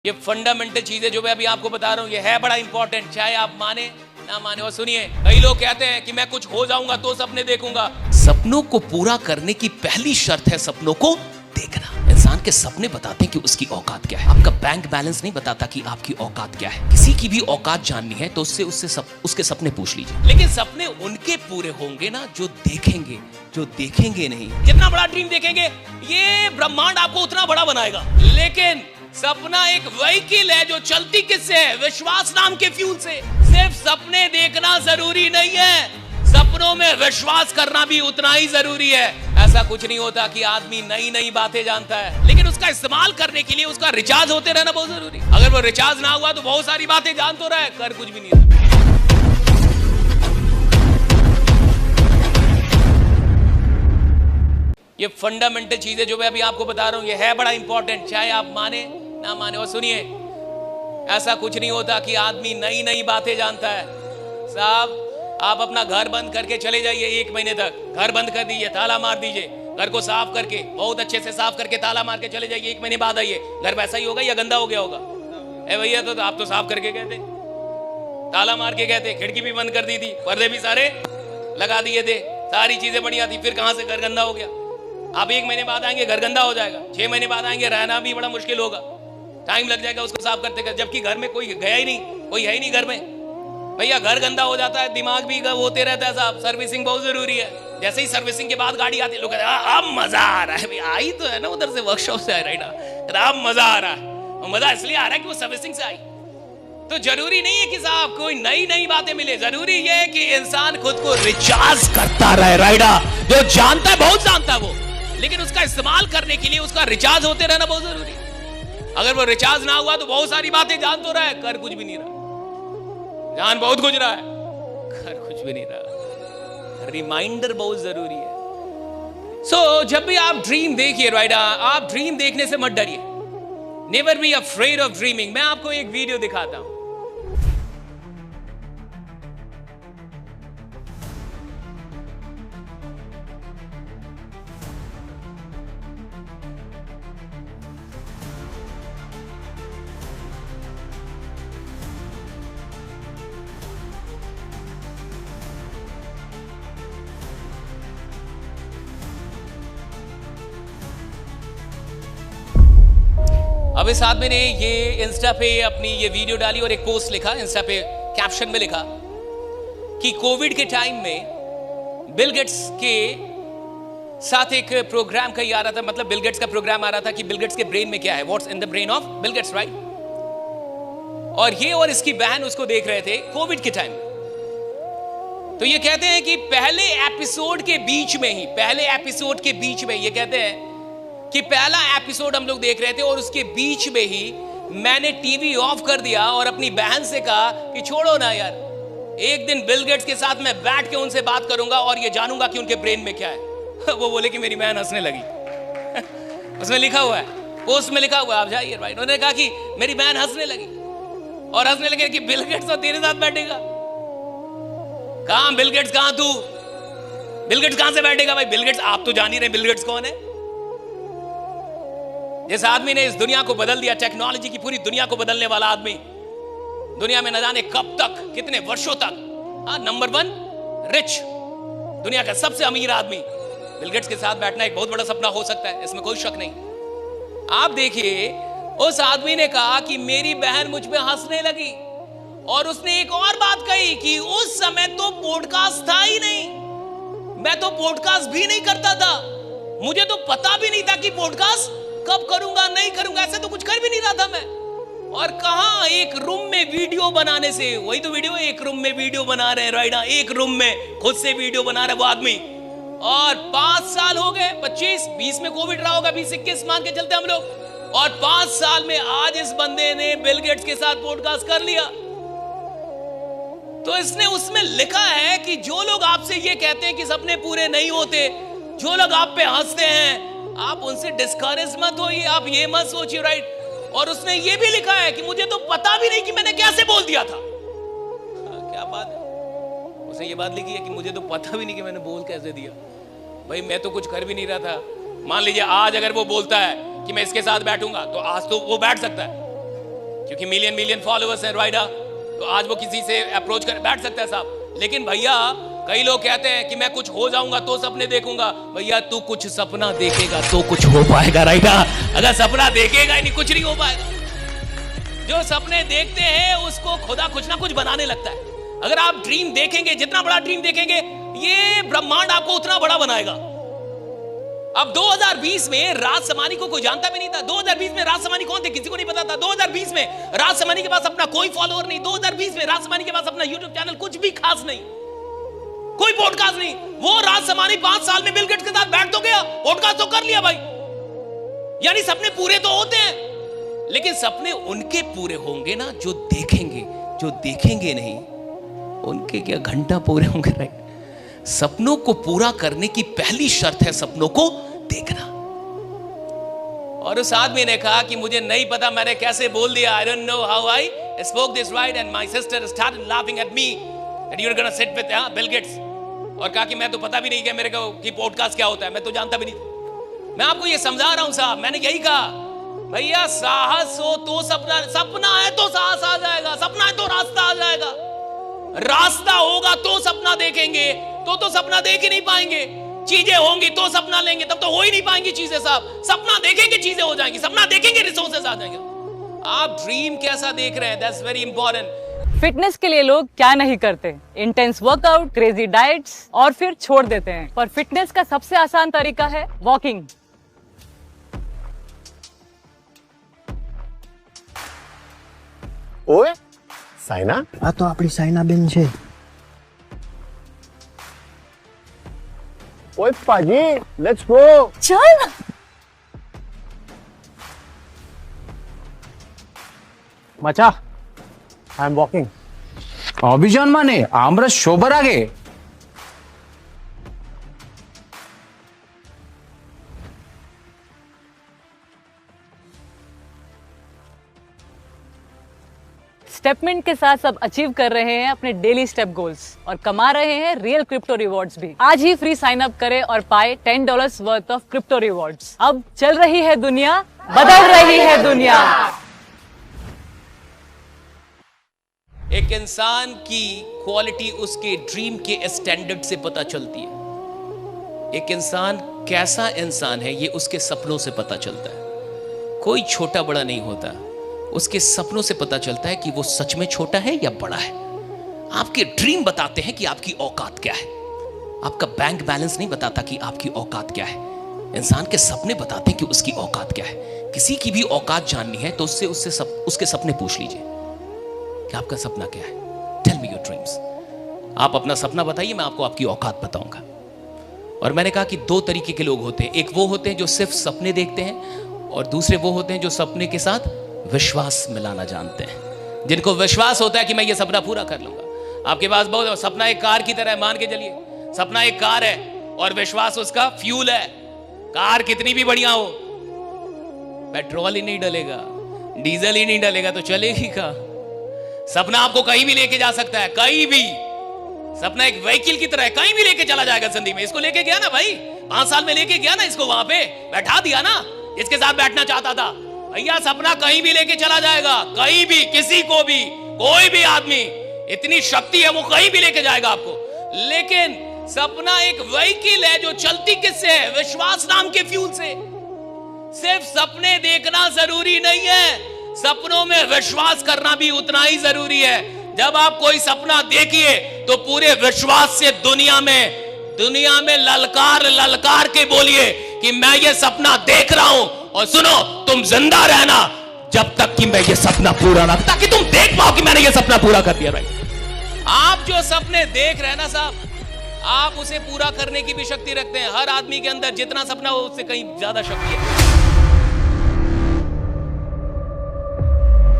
ये फंडामेंटल चीज है जो मैं अभी आपको बता रहा हूँ, ये है बड़ा इंपॉर्टेंट, चाहे आप माने ना माने। और सुनिए, कई लोग कहते हैं कि मैं कुछ हो जाऊंगा तो सपने देखूंगा। सपनों को पूरा करने की पहली शर्त है सपनों को देखना। इंसान के सपने बताते हैं कि उसकी औकात क्या है। आपका बैंक बैलेंस नहीं बताता कि आपकी औकात क्या है। किसी की भी औकात जाननी है तो उसके सपने पूछ लीजिए। लेकिन सपने उनके पूरे होंगे ना जो देखेंगे नहीं। जितना बड़ा ड्रीम देखेंगे ये ब्रह्मांड आपको उतना बड़ा बनाएगा। लेकिन सपना एक व्हीकल है जो चलती किससे है? विश्वास नाम के फ्यूल से। सिर्फ सपने देखना जरूरी नहीं है, सपनों में विश्वास करना भी उतना ही जरूरी है। ऐसा कुछ नहीं होता कि आदमी नई नई बातें जानता है, लेकिन उसका इस्तेमाल करने के लिए उसका रिचार्ज होते रहना बहुत जरूरी। अगर वो रिचार्ज ना हुआ तो बहुत सारी बातें जान तो रहा है, कर कुछ भी नहीं रहा। ये फंडामेंटल चीज है जो मैं अभी आपको बता रहा हूँ, ये है बड़ा इंपॉर्टेंट, चाहे आप माने ना माने। और सुनिए, ऐसा कुछ नहीं होता कि आदमी नई नई बातें जानता है। साहब, आप अपना घर बंद करके चले जाइए, 1 महीने तक घर बंद कर दीजिए, ताला मार दीजिए, घर को साफ करके बहुत अच्छे से साफ करके ताला मार के चले जाइए। 1 महीने बाद आइए, घर वैसा ही होगा या गंदा हो गया होगा? ए भैया, तो आप तो साफ करके गए थे, ताला मार के गए थे, खिड़की भी बंद कर दी थी, पर्दे भी सारे लगा दिए थे, सारी चीजें बढ़िया थी, फिर कहां से घर गंदा हो गया? आप 1 महीने बाद आएंगे, घर गंदा हो जाएगा। 6 महीने बाद आएंगे, रहना भी बड़ा मुश्किल होगा, टाइम लग जाएगा उसको साफ करते करते, जबकि घर में कोई गया ही नहीं, कोई है ही नहीं घर में। भैया, घर गंदा हो जाता है, दिमाग भी होते रहता है साहब। सर्विसिंग बहुत जरूरी है। जैसे ही सर्विसिंग के बाद गाड़ी आती है, लोग कहते हैं अब मजा आ रहा है। आई तो है ना उधर से, वर्कशॉप से, राइट ना, अब मजा आ रहा है। मजा इसलिए आ रहा है कि वो सर्विसिंग से आई। तो जरूरी नहीं है कि साहब कोई नई नई बातें मिले, जरूरी ये है कि इंसान खुद को रिचार्ज करता रहे। राइडा जो जानता है, बहुत जानता है वो, लेकिन उसका इस्तेमाल करने के लिए उसका रिचार्ज होते रहना बहुत जरूरी है। अगर वो रिचार्ज ना हुआ तो बहुत सारी बातें जान तो रहा है, कर कुछ भी नहीं रहा। जान बहुत कुछ रहा है, कर कुछ भी नहीं रहा। रिमाइंडर बहुत जरूरी है। सो जब भी आप ड्रीम देखिए, राइट, आप ड्रीम देखने से मत डरिए। Never be afraid of dreaming. मैं आपको एक वीडियो दिखाता हूं। अब इस आदमी ने ये इंस्टा पे अपनी ये वीडियो डाली और एक पोस्ट लिखा, इंस्टा पे कैप्शन में लिखा कि कोविड के टाइम में बिल गेट्स के साथ एक प्रोग्राम कहीं आ रहा था, मतलब बिल गेट्स का प्रोग्राम आ रहा था कि बिल गेट्स के ब्रेन में क्या है, what's in the brain of Bill Gates, right. और ये और इसकी बहन उसको देख रहे थे कोविड के टाइम में। तो ये कहते हैं कि पहले एपिसोड के बीच में ये कहते हैं कि पहला एपिसोड हम लोग देख रहे थे और उसके बीच में ही मैंने टीवी ऑफ कर दिया और अपनी बहन से कहा कि छोड़ो ना यार, एक दिन बिल गेट्स के साथ मैं बैठ के उनसे बात करूंगा और ये जानूंगा कि उनके ब्रेन में क्या है। वो बोले कि मेरी बहन हंसने लगी। उसमें लिखा हुआ है, पोस्ट में लिखा हुआ है, आप जाइए, राइट। उन्होंने कहा कि मेरी बहन हंसने लगी और हंसने लगे कि बिल गेट्स तो तेरे साथ बैठेगा। कहां बिल गेट्स, कहां तू? बिल गेट्स कहां से बैठेगा भाई? बिल गेट्स, आप तो जान ही रहे बिल गेट्स कौन है। जिस आदमी ने इस दुनिया को बदल दिया, टेक्नोलॉजी की पूरी दुनिया को बदलने वाला आदमी, दुनिया में न जाने कब तक, कितने वर्षों तक नंबर 1 रिच, दुनिया का सबसे अमीर आदमी, बिल गेट्स के साथ बैठना एक बहुत बड़ा सपना हो सकता है, इसमें कोई शक नहीं। आप देखिए, उस आदमी ने कहा कि मेरी बहन मुझ पे हंसने लगी और उसने एक और बात कही कि उस समय तो पॉडकास्ट था ही नहीं, मैं तो पॉडकास्ट भी नहीं करता था, मुझे तो पता भी नहीं था कि पॉडकास्ट कब करूंगा, नहीं करूंगा, ऐसे तो कुछ कर भी नहीं रहा था मैं। और कहां एक रूम में वीडियो बनाने से, वही तो वीडियो, एक रूम में वीडियो बना रहे हैं, राइट, एक रूम में खुद से वीडियो बना रहा है वो आदमी। और 5 साल हो गए, 25, 20 में कोविड रहा होगा, 20-21 मान के चलते हम लोग, और 5 साल में आज इस बंदे ने बिल गेट्स के साथ पॉडकास्ट कर लिया। तो इसने उसमें लिखा है कि जो लोग आपसे ये कहते हैं कि सपने पूरे नहीं होते, जो लोग आप पे हंसते हैं, आप उनसे डिस्करेज मत होइए, आप ये मत सोचिए, राइट। और उसने ये भी लिखा है कि मुझे तो पता भी नहीं कि मैंने कैसे बोल दिया था। क्या बात है, उसने ये बात लिखी है कि मुझे तो पता भी नहीं कि मैंने बोल कैसे दिया। भाई, मैं तो कुछ कर भी नहीं रहा था। मान लीजिए आज अगर वो बोलता है कि मैं इसके साथ बैठूंगा, तो आज तो वो बैठ सकता है, क्योंकि मिलियन फॉलोअर्स हैं राइडा, तो आज वो किसी से अप्रोच कर बैठ सकता है साहब। लेकिन भैया कई लोग कहते हैं कि मैं कुछ हो जाऊंगा तो सपने देखूंगा। भैया तू कुछ सपना देखेगा तो कुछ हो पाएगा राइडा, अगर सपना देखेगा ही नहीं कुछ नहीं हो पाएगा। जो सपने देखते हैं उसको खुदा कुछ ना कुछ बनाने लगता है। अगर आप ड्रीम देखेंगे, जितना बड़ा ड्रीम देखेंगे, ये ब्रह्मांड आपको उतना बड़ा बनाएगा। अब 2020 में राज समानी को कोई जानता भी नहीं था। 2020 में राज समानी कौन थे किसी को नहीं पता था। 2020 में राज समानी के पास अपना कोई फॉलोअर नहीं। 2020 में राज समानी के पास अपना यूट्यूब चैनल कुछ भी खास नहीं, कोई पॉडकास्ट नहीं। वो राज समानी 5 साल में बिल गेट्स के साथ बैठ तो गया, पॉडकास्ट तो कर लिया भाई। यानी सपने पूरे तो होते हैं, लेकिन सपने उनके पूरे होंगे ना जो देखेंगे। जो देखेंगे नहीं उनके क्या घंटा पूरे होंगे राइट। सपनों को पूरा करने की पहली शर्त है सपनों को देखना। और उस आदमी ने कहा कि मुझे नहीं पता मैंने कैसे बोल दिया, I don't know how I spoke this right and my sister started laughing at me that you are gonna sit with Bill Gates. और कहा कि मैं तो पता भी नहीं कि मेरे को कि पॉडकास्ट क्या होता है, मैं तो जानता भी नहीं। मैं आपको ये समझा रहा हूं साहब, मैंने यही कहा भैया साहस हो तो सपना है तो साहस आ जाएगा, सपना है तो रास्ता आ जाएगा। रास्ता होगा तो सपना देखेंगे, तो सपना देख ही नहीं पाएंगे। चीजें होंगी तो सपना लेंगे, तब तो हो ही नहीं पाएंगी चीजें साहब। सपना देखेंगे चीजें हो जाएंगी, सपना देखेंगे रिसोर्सेस आ जाएंगे। आप ड्रीम कैसा देख रहे हैं, दैट्स वेरी इंपॉर्टेंट। फिटनेस के लिए लोग क्या नहीं करते, इंटेंस वर्कआउट, क्रेजी डाइट्स और फिर छोड़ देते हैं। पर फिटनेस का सबसे आसान तरीका है वॉकिंग। ओए साइना, આ તો આપણી સાયનાબેન છે। ओए पाजी, लेट्स गो। चल मचा, आई एम वॉकिंग। অভিযান মানে আমরা সবার আগে। स्टेपमेंट के साथ सब अचीव कर रहे हैं अपने डेली स्टेप गोल्स और कमा रहे हैं रियल क्रिप्टो रिवॉर्ड्स भी। आज ही फ्री साइन अप करें और पाए $10 वर्थ ऑफ क्रिप्टो रिवॉर्ड्स। अब चल रही है दुनिया, बदल रही है दुनिया। एक इंसान की क्वालिटी उसके ड्रीम के स्टैंडर्ड से पता चलती है। एक इंसान कैसा इंसान है ये उसके सपनों से पता चलता है। कोई छोटा बड़ा नहीं होता, उसके सपनों से पता चलता है कि वो सच में छोटा है या बड़ा है। आपके ड्रीम बताते हैं कि आपकी औकात क्या है। आपका बैंक बैलेंस नहीं बताता कि आपकी औकात क्या है। इंसान के सपने बताते हैं कि उसकी औकात क्या है। किसी की भी औकात जाननी है तो उससे उसके सपने पूछ लीजिए कि आपका सपना क्या है। Tell me your dreams. आप अपना सपना बताइए, मैं आपको आपकी औकात बताऊंगा। और मैंने कहा कि 2 तरीके के लोग होते हैं। एक वो होते हैं जो सिर्फ सपने देखते हैं, और दूसरे वो होते हैं जो सपने के साथ विश्वास मिलाना जानते हैं, जिनको विश्वास होता है कि मैं ये सपना पूरा कर लूंगा। आपके पास बहुत सपना एक कार की तरह है, मान के चलिए सपना एक कार है और विश्वास उसका फ्यूल है। कार कितनी भी बढ़िया हो, पेट्रोल ही नहीं डलेगा, डीजल ही नहीं डलेगा तो चलेगी का। सपना आपको कहीं भी लेके जा सकता है, कहीं भी। सपना एक व्हीकल की तरह है, कहीं भी लेके चला जाएगा जिंदगी में। इसको लेके गया ना भाई, 5 साल में लेके गया ना इसको, वहां पे बैठा दिया ना इसके साथ बैठना चाहता था। भैया सपना कहीं भी लेके चला जाएगा, कहीं भी, किसी को भी, कोई भी आदमी, इतनी शक्ति है वो कहीं भी लेके जाएगा आपको। लेकिन सपना एक व्हीकल है जो चलती किससे है? विश्वास नाम के फ्यूल से। सिर्फ सपने देखना जरूरी नहीं है, सपनों में विश्वास करना भी उतना ही जरूरी है। जब आप कोई सपना देखिए तो पूरे विश्वास से दुनिया में ललकार के बोलिए कि मैं ये सपना देख रहा हूं। और सुनो, तुम जिंदा रहना जब तक कि मैं ये सपना पूरा ना, ताकि तुम देख पाओ कि मैंने ये सपना पूरा कर दिया। भाई आप जो सपने देख रहे हैं ना साहब, आप उसे पूरा करने की भी शक्ति रखते हैं। हर आदमी के अंदर जितना सपना हो उससे कहीं ज्यादा शक्ति है।